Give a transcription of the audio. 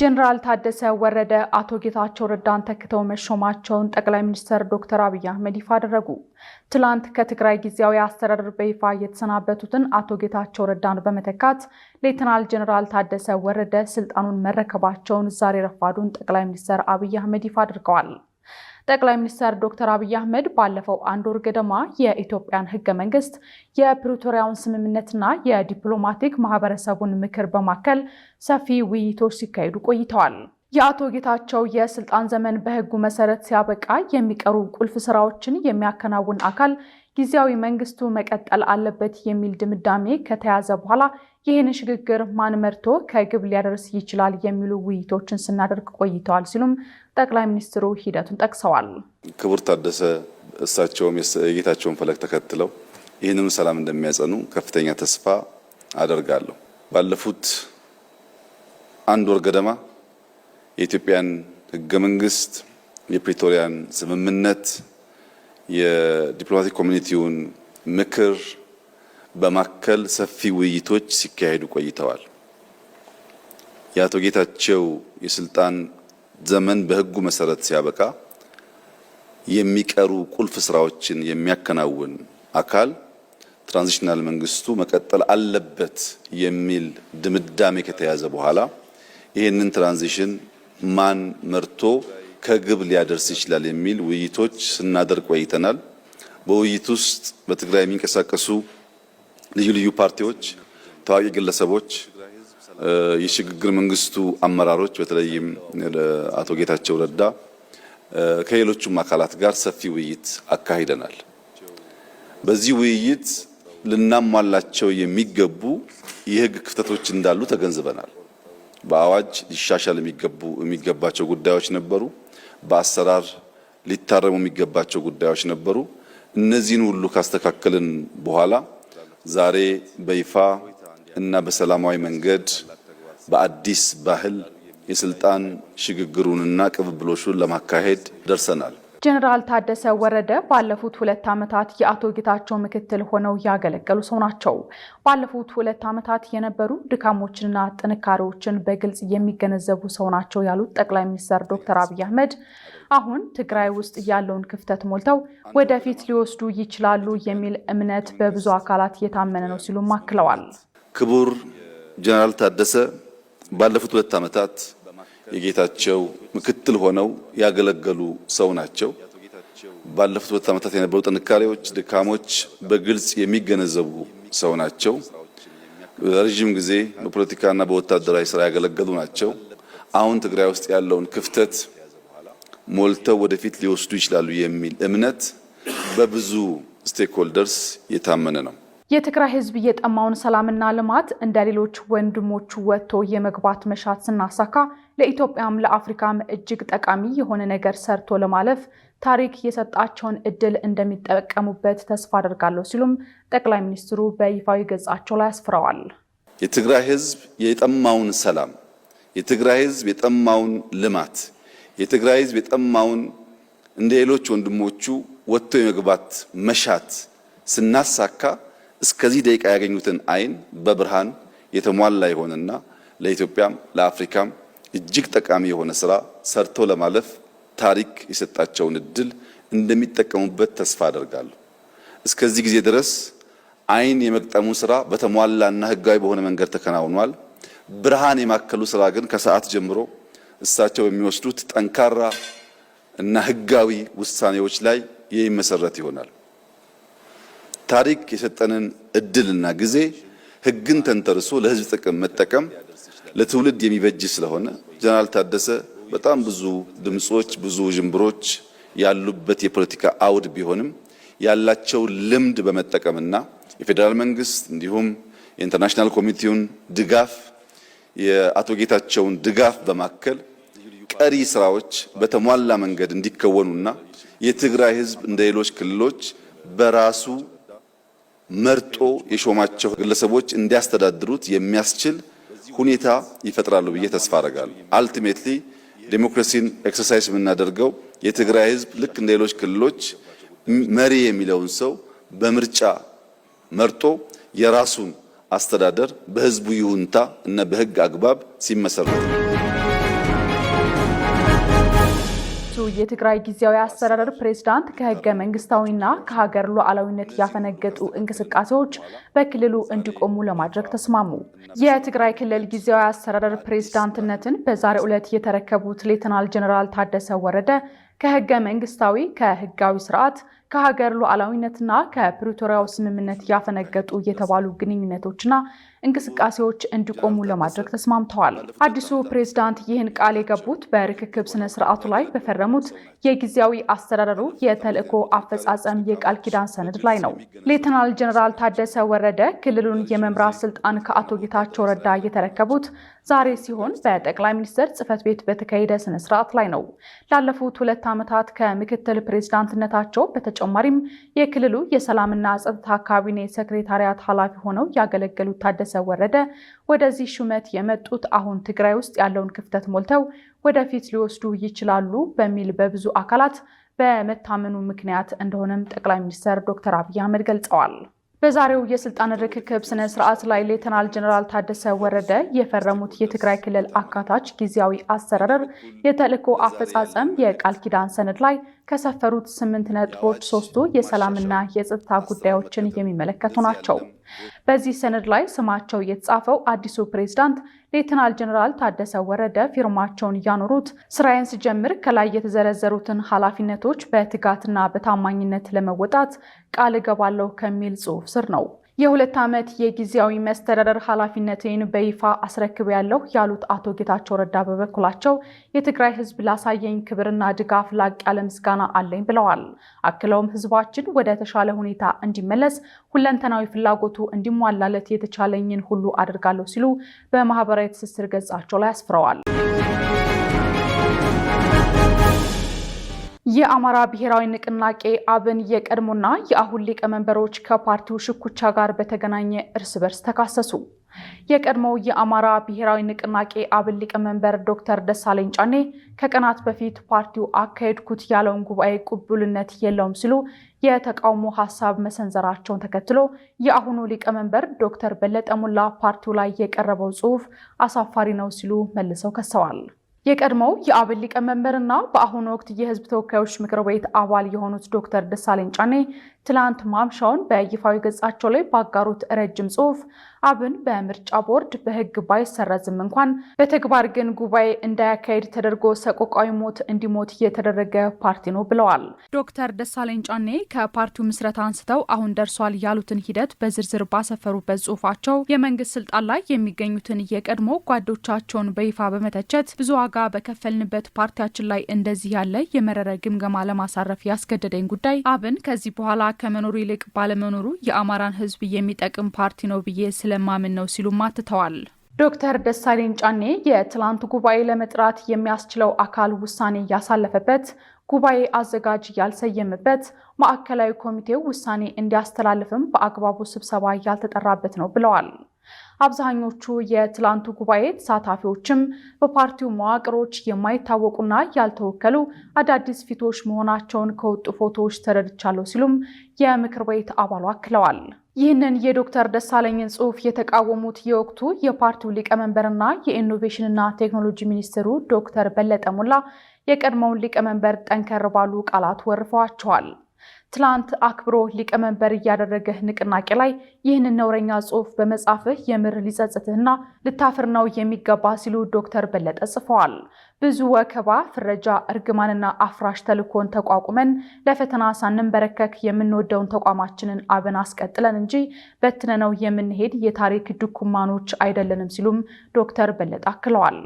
ጀነራል ታደሰ ወረደ አቶ ጌታቸው ረዳን ተክተው መሾማቸውን ጠቅላይ ሚኒስትር ዶክተር አብይ አህመድ ይፋ አደረጉ። ትላንት ከትግራይ ጊዜያዊ አስተዳደር በይፋ የተሰናበቱትን አቶ ጌታቸው ረዳን በመተካት ሌተናል ጀነራል ታደሰ ወረደ ስልጣኑን መረከባቸውን ዛሬ ረፋዱን ጠቅላይ ሚኒስትር አብይ አህመድ ይፋ አድርገዋል። ጠቅላይ ሚኒስትር ዶክተር አብይ አህመድ ባለፈው አንድ ወር ገደማ የኢትዮጵያን ህገ መንግስት የፕሪቶሪያውን ስምምነትና የዲፕሎማቲክ ማህበረሰቡን ምክር በማከል ሰፊ ውይይቶች ሲካሄዱ ቆይተዋል። የአቶ ጌታቸው የስልጣን ዘመን በህጉ መሰረት ሲያበቃ የሚቀሩ ቁልፍ ስራዎችን የሚያከናውን አካል ጊዜያዊ መንግስቱ መቀጠል አለበት የሚል ድምዳሜ ከተያዘ በኋላ ይህን ሽግግር ማን መርቶ ከግብ ሊያደርስ ይችላል የሚሉ ውይይቶችን ስናደርግ ቆይተዋል ሲሉም ጠቅላይ ሚኒስትሩ ሂደቱን ጠቅሰዋል። ክቡር ታደሰ እሳቸውም የጌታቸውን ፈለግ ተከትለው ይህንን ሰላም እንደሚያጸኑ ከፍተኛ ተስፋ አደርጋለሁ። ባለፉት አንድ ወር ገደማ የኢትዮጵያን ህገ መንግስት፣ የፕሪቶሪያን ስምምነት፣ የዲፕሎማቲክ ኮሚኒቲውን ምክር በማከል ሰፊ ውይይቶች ሲካሄዱ ቆይተዋል። የአቶ ጌታቸው የስልጣን ዘመን በህጉ መሰረት ሲያበቃ የሚቀሩ ቁልፍ ስራዎችን የሚያከናውን አካል ትራንዚሽናል መንግስቱ መቀጠል አለበት የሚል ድምዳሜ ከተያዘ በኋላ ይህንን ትራንዚሽን ማን መርቶ ከግብ ሊያደርስ ይችላል የሚል ውይይቶች ስናደርግ ቆይተናል። በውይይት ውስጥ በትግራይ የሚንቀሳቀሱ ልዩ ልዩ ፓርቲዎች፣ ታዋቂ ግለሰቦች፣ የሽግግር መንግስቱ አመራሮች በተለይም አቶ ጌታቸው ረዳ ከሌሎችም አካላት ጋር ሰፊ ውይይት አካሂደናል። በዚህ ውይይት ልናሟላቸው የሚገቡ የህግ ክፍተቶች እንዳሉ ተገንዝበናል። በአዋጅ ሊሻሻል የሚገባቸው ጉዳዮች ነበሩ። በአሰራር ሊታረሙ የሚገባቸው ጉዳዮች ነበሩ። እነዚህን ሁሉ ካስተካከልን በኋላ ዛሬ በይፋ እና በሰላማዊ መንገድ በአዲስ ባህል የስልጣን ሽግግሩንና ቅብብሎሹን ለማካሄድ ደርሰናል። ጀነራል ታደሰ ወረደ ባለፉት 2 ዓመታት የአቶ ጌታቸው ምክትል ሆነው ያገለገሉ ሰው ናቸው። ባለፉት 2 ዓመታት የነበሩ ድካሞችንና ጥንካሬዎችን በግልጽ የሚገነዘቡ ሰው ናቸው ያሉት ጠቅላይ ሚኒስትር ዶክተር አብይ አህመድ አሁን ትግራይ ውስጥ ያለውን ክፍተት ሞልተው ወደፊት ሊወስዱ ይችላሉ የሚል እምነት በብዙ አካላት የታመነ ነው ሲሉ አክለዋል። ክቡር ጀነራል ታደሰ ባለፉት 2 ዓመታት የጌታቸው ምክትል ሆነው ያገለገሉ ሰው ናቸው። ባለፉት 2 ዓመታት የነበሩ ጥንካሬዎች፣ ድካሞች በግልጽ የሚገነዘቡ ሰው ናቸው። ለረጅም ጊዜ በፖለቲካና በወታደራዊ ስራ ያገለገሉ ናቸው። አሁን ትግራይ ውስጥ ያለውን ክፍተት ሞልተው ወደፊት ሊወስዱ ይችላሉ የሚል እምነት በብዙ ስቴክሆልደርስ የታመነ ነው። የትግራይ ህዝብ የጠማውን ሰላምና ልማት እንደ ሌሎች ወንድሞቹ ወጥቶ የመግባት መሻት ስናሳካ ለኢትዮጵያም ለአፍሪካም እጅግ ጠቃሚ የሆነ ነገር ሰርቶ ለማለፍ ታሪክ የሰጣቸውን እድል እንደሚጠቀሙበት ተስፋ አደርጋለሁ ሲሉም ጠቅላይ ሚኒስትሩ በይፋዊ ገጻቸው ላይ አስፍረዋል። የትግራይ ህዝብ የጠማውን ሰላም፣ የትግራይ ህዝብ የጠማውን ልማት፣ የትግራይ ህዝብ የጠማውን እንደ ሌሎች ወንድሞቹ ወጥቶ የመግባት መሻት ስናሳካ እስከዚህ ደቂቃ ያገኙትን አይን በብርሃን የተሟላ የሆነና ለኢትዮጵያም ለአፍሪካም እጅግ ጠቃሚ የሆነ ስራ ሰርቶ ለማለፍ ታሪክ የሰጣቸውን እድል እንደሚጠቀሙበት ተስፋ አደርጋለሁ። እስከዚህ ጊዜ ድረስ አይን የመቅጠሙ ስራ በተሟላና ህጋዊ በሆነ መንገድ ተከናውኗል። ብርሃን የማከሉ ስራ ግን ከሰዓት ጀምሮ እሳቸው የሚወስዱት ጠንካራ እና ህጋዊ ውሳኔዎች ላይ የሚመሰረት ይሆናል። ታሪክ የሰጠንን እድልና ጊዜ ህግን ተንተርሶ ለህዝብ ጥቅም መጠቀም ለትውልድ የሚበጅ ስለሆነ ጀነራል ታደሰ በጣም ብዙ ድምጾች፣ ብዙ ጅምብሮች ያሉበት የፖለቲካ አውድ ቢሆንም ያላቸው ልምድ በመጠቀምና የፌደራል መንግስት እንዲሁም የኢንተርናሽናል ኮሚኒቲውን ድጋፍ የአቶ ጌታቸውን ድጋፍ በማከል ቀሪ ስራዎች በተሟላ መንገድ እንዲከወኑና የትግራይ ህዝብ እንደ ሌሎች ክልሎች በራሱ መርጦ የሾማቸው ግለሰቦች እንዲያስተዳድሩት የሚያስችል ሁኔታ ይፈጥራሉ ብዬ ተስፋ አደርጋለሁ። አልቲሜትሊ ዴሞክራሲን ኤክሰርሳይዝ የምናደርገው የትግራይ ህዝብ ልክ እንደ ሌሎች ክልሎች መሪ የሚለውን ሰው በምርጫ መርጦ የራሱን አስተዳደር በህዝቡ ይሁንታ እና በህግ አግባብ ሲመሰረት የትግራይ ጊዜያዊ አስተዳደር ፕሬዝዳንት ከህገ መንግስታዊና ከሀገር ሉዓላዊነት ያፈነገጡ እንቅስቃሴዎች በክልሉ እንዲቆሙ ለማድረግ ተስማሙ። የትግራይ ክልል ጊዜያዊ አስተዳደር ፕሬዝዳንትነትን በዛሬው ዕለት የተረከቡት ሌተናል ጀነራል ታደሰ ወረደ ከህገ መንግስታዊ ከህጋዊ ስርዓት ከሀገር ሉዓላዊነትና ከፕሪቶሪያው ስምምነት ያፈነገጡ የተባሉ ግንኙነቶችና እንቅስቃሴዎች እንዲቆሙ ለማድረግ ተስማምተዋል። አዲሱ ፕሬዝዳንት ይህን ቃል የገቡት በርክክብ ስነ ስርዓቱ ላይ በፈረሙት የጊዜያዊ አስተዳደሩ የተልእኮ አፈጻጸም የቃል ኪዳን ሰነድ ላይ ነው። ሌተናል ጀነራል ታደሰ ወረደ ክልሉን የመምራት ስልጣን ከአቶ ጌታቸው ረዳ የተረከቡት ዛሬ ሲሆን በጠቅላይ ሚኒስትር ጽህፈት ቤት በተካሄደ ስነ ስርዓት ላይ ነው። ላለፉት 2 ዓመታት ከምክትል ፕሬዝዳንትነታቸው በተጨማሪም የክልሉ የሰላምና ጸጥታ ካቢኔ ሴክሬታሪያት ኃላፊ ሆነው ያገለገሉት ታደሰ ወረደ ወደዚህ ሹመት የመጡት አሁን ትግራይ ውስጥ ያለውን ክፍተት ሞልተው ወደፊት ሊወስዱ ይችላሉ በሚል በብዙ አካላት በመታመኑ ምክንያት እንደሆነም ጠቅላይ ሚኒስትር ዶክተር አብይ አህመድ ገልጸዋል። በዛሬው የስልጣን ርክክብ ስነ ስርዓት ላይ ሌተናል ጀነራል ታደሰ ወረደ የፈረሙት የትግራይ ክልል አካታች ጊዜያዊ አስተዳደር የተልእኮ አፈጻጸም የቃል ኪዳን ሰነድ ላይ ከሰፈሩት 8 ነጥቦች 3ቱ የሰላምና የጸጥታ ጉዳዮችን የሚመለከቱ ናቸው። በዚህ ሰነድ ላይ ስማቸው የተጻፈው አዲሱ ፕሬዝዳንት ሌተናል ጀነራል ታደሰ ወረደ ፊርማቸውን ያኖሩት ስራዬን ስጀምር ከላይ የተዘረዘሩትን ኃላፊነቶች በትጋትና በታማኝነት ለመወጣት ቃል እገባለሁ ከሚል ጽሑፍ ስር ነው። የ2 ዓመት የጊዜያዊ መስተዳደር ኃላፊነትን በይፋ አስረክቤያለሁ ያሉት አቶ ጌታቸው ረዳ በበኩላቸው የትግራይ ህዝብ ላሳየኝ ክብርና ድጋፍ ላቅ ያለ ምስጋና አለኝ ብለዋል። አክለውም ህዝባችን ወደ ተሻለ ሁኔታ እንዲመለስ ሁለንተናዊ ፍላጎቱ እንዲሟላለት የተቻለኝን ሁሉ አድርጋለሁ ሲሉ በማህበራዊ ትስስር ገጻቸው ላይ አስፍረዋል። የአማራ ብሔራዊ ንቅናቄ አብን የቀድሞና የአሁን ሊቀመንበሮች ከፓርቲው ሽኩቻ ጋር በተገናኘ እርስ በርስ ተካሰሱ። የቀድሞው የአማራ ብሔራዊ ንቅናቄ አብን ሊቀመንበር ዶክተር ደሳለኝ ጫኔ ከቀናት በፊት ፓርቲው አካሄድኩት ያለውን ጉባኤ ቅቡልነት የለውም ሲሉ የተቃውሞ ሐሳብ መሰንዘራቸውን ተከትሎ የአሁኑ ሊቀመንበር ዶክተር በለጠ ሞላ ፓርቲው ላይ የቀረበው ጽሑፍ አሳፋሪ ነው ሲሉ መልሰው ከሰዋል። የቀድሞው የአብን ሊቀመንበርና በአሁኑ ወቅት የህዝብ ተወካዮች ምክር ቤት አባል የሆኑት ዶክተር ደሳለኝ ጫኔ ትላንት ማምሻውን በይፋዊ ገጻቸው ላይ ባጋሩት ረጅም ጽሑፍ አብን በምርጫ ቦርድ በህግ ባይሰረዝም እንኳን በተግባር ግን ጉባኤ እንዳያካሄድ ተደርጎ ሰቆቃዊ ሞት እንዲሞት የተደረገ ፓርቲ ነው ብለዋል። ዶክተር ደሳለኝ ጫኔ ከፓርቲው ምስረታ አንስተው አሁን ደርሷል ያሉትን ሂደት በዝርዝር ባሰፈሩበት ጽሑፋቸው የመንግስት ስልጣን ላይ የሚገኙትን የቀድሞ ጓዶቻቸውን በይፋ በመተቸት ብዙ ዋጋ በከፈልንበት ፓርቲያችን ላይ እንደዚህ ያለ የመረረ ግምገማ ለማሳረፍ ያስገደደኝ ጉዳይ አብን ከዚህ በኋላ ከመኖሩ ይልቅ ባለመኖሩ የአማራን ህዝብ የሚጠቅም ፓርቲ ነው ብዬ ስለማምን ነው ሲሉ ማትተዋል። ዶክተር ደሳለኝ ጫኔ የትላንት ጉባኤ ለመጥራት የሚያስችለው አካል ውሳኔ ያሳለፈበት፣ ጉባኤ አዘጋጅ ያልሰየመበት፣ ማዕከላዊ ኮሚቴው ውሳኔ እንዲያስተላልፍም በአግባቡ ስብሰባ ያልተጠራበት ነው ብለዋል። አብዛኞቹ የትላንቱ ጉባኤ ተሳታፊዎችም በፓርቲው መዋቅሮች የማይታወቁና ያልተወከሉ አዳዲስ ፊቶች መሆናቸውን ከወጡ ፎቶዎች ተረድቻለሁ ሲሉም የምክር ቤት አባሉ አክለዋል። ይህንን የዶክተር ደሳለኝን ጽሑፍ የተቃወሙት የወቅቱ የፓርቲው ሊቀመንበርና የኢኖቬሽንና ቴክኖሎጂ ሚኒስትሩ ዶክተር በለጠ ሞላ የቀድሞውን ሊቀመንበር ጠንከር ባሉ ቃላት ወርፈዋቸዋል። ትላንት አክብሮ ሊቀመንበር እያደረገህ ንቅናቄ ላይ ይህንን ነውረኛ ጽሑፍ በመጻፍህ የምር ሊጸጽትህና ልታፍር ነው የሚገባ ሲሉ ዶክተር በለጠ ጽፈዋል። ብዙ ወከባ፣ ፍረጃ፣ እርግማንና አፍራሽ ተልኮን ተቋቁመን ለፈተና ሳንንበረከክ የምንወደውን ተቋማችንን አብን አስቀጥለን እንጂ በትነነው የምንሄድ የታሪክ ድኩማኖች አይደለንም ሲሉም ዶክተር በለጠ አክለዋል።